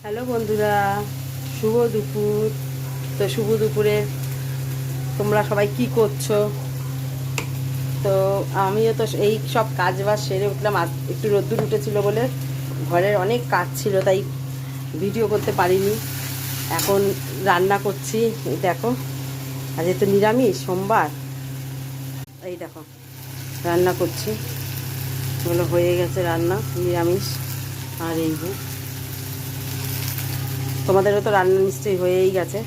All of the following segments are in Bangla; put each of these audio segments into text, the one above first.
হ্যালো বন্ধুরা, শুভ দুপুর। তো শুভ দুপুরে তোমরা সবাই কি করছো? তো আমিও তো এই সব কাজ বাজ সেরে উঠলাম। আজ একটু রোদ্দুর উঠেছিল বলে ঘরের অনেক কাজ ছিল, তাই ভিডিও করতে পারিনি। এখন রান্না করছি, এই দেখো। আজ তো নিরামিষ, সোমবার। এই দেখো রান্না করছি, এগুলো হয়ে গেছে রান্না, নিরামিষ। আর এই যে তোমাদেরও তো রান্না নিশ্চয়ই হয়েই গেছে।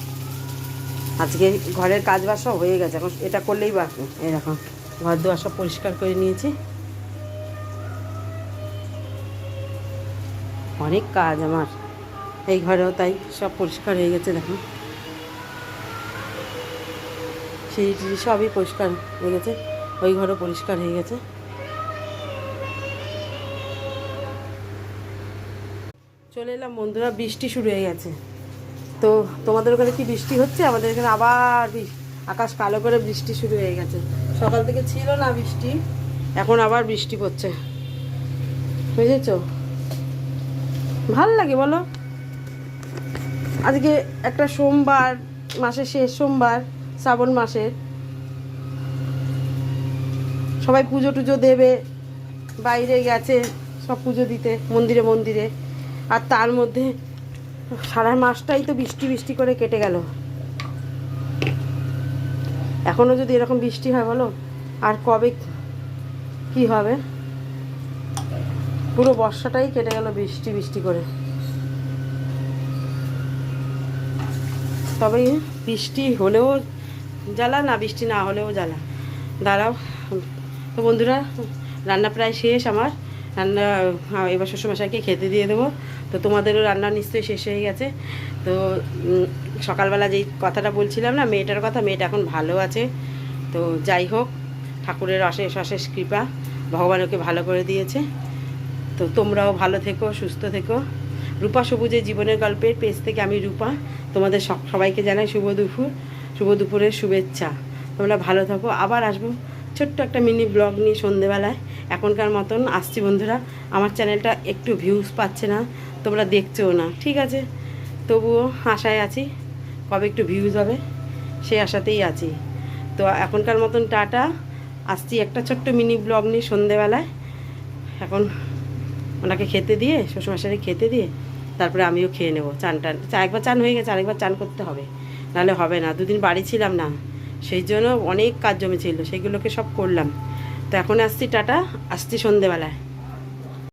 আজকে ঘরের কাজ বাজ সব হয়ে গেছে, এখন এটা করলেই বাকি। এরকম ঘর দুয়ার সব পরিষ্কার করে নিয়েছি। অনেক কাজ আমার এই ঘরেও, তাই সব পরিষ্কার হয়ে গেছে। দেখো সেই সবই পরিষ্কার হয়ে গেছে, ওই ঘরও পরিষ্কার হয়ে গেছে। চলে এলাম বন্ধুরা, বৃষ্টি শুরু হয়ে গেছে। তো তোমাদের ওখানে কি বৃষ্টি হচ্ছে? আমাদের এখানে আবার আকাশ কালো করে বৃষ্টি শুরু হয়ে গেছে। সকাল থেকে ছিল না বৃষ্টি, এখন আবার বৃষ্টি পড়ছে, বুঝেছো? ভাল লাগে বলো? আজকে একটা সোমবার, মাসের শেষ সোমবার, শ্রাবণ মাসের। সবাই পুজো টুজো দেবে, বাইরে গেছে সব পুজো দিতে, মন্দিরে মন্দিরে। আর তার মধ্যে সারা মাসটাই তো বৃষ্টি বৃষ্টি করে কেটে গেল। এখনও যদি এরকম বৃষ্টি হয় বলো, আর কবে কি হবে? পুরো বর্ষাটাই কেটে গেল বৃষ্টি বৃষ্টি করে। তবে বৃষ্টি হলেও জ্বালা, না বৃষ্টি না হলেও জ্বালা। দাঁড়াও। তো বন্ধুরা, রান্না প্রায় শেষ আমার। রান্না এবার শ্বশুরমশাইকে খেতে দিয়ে দেবো। তো তোমাদেরও রান্না নিশ্চয়ই শেষ হয়ে গেছে। তো সকালবেলা যেই কথাটা বলছিলাম না, মেয়েটার কথা, মেয়েটা এখন ভালো আছে। তো যাই হোক, ঠাকুরের অশেষ অশেষ কৃপা, ভগবান ওকে ভালো করে দিয়েছে। তো তোমরাও ভালো থেকো, সুস্থ থেকো। রূপা সবুজের জীবনের গল্পের পেজ থেকে আমি রূপা, তোমাদের সবাইকে জানাই শুভ দুপুর, শুভ দুপুরের শুভেচ্ছা। তোমরা ভালো থাকো। আবার আসবো ছোট্ট একটা মিনি ব্লগ নিয়ে সন্ধেবেলায়। এখনকার মতন আসছি বন্ধুরা। আমার চ্যানেলটা একটু ভিউজ পাচ্ছে না, তোমরা দেখছোও না, ঠিক আছে? তবুও আশায় আছি কবে একটু ভিউজ হবে, সেই আশাতেই আছি। তো এখনকার মতন টাটা, আসছি একটা ছোট্ট মিনি ব্লগ নিয়ে সন্ধেবেলায়। এখন ওনাকে খেতে দিয়ে, শ্বশুরমশাইকে খেতে দিয়ে তারপরে আমিও খেয়ে নেবো। একবার চান হয়ে গেছে, আরেকবার চান করতে হবে, নাহলে হবে না। দুদিন বাড়ি ছিলাম না, সেই জন্য অনেক কাজ জমেছিল, সেইগুলোকে সব করলাম। তো এখন আসছি টাটা, আসছি সন্ধেবেলায়।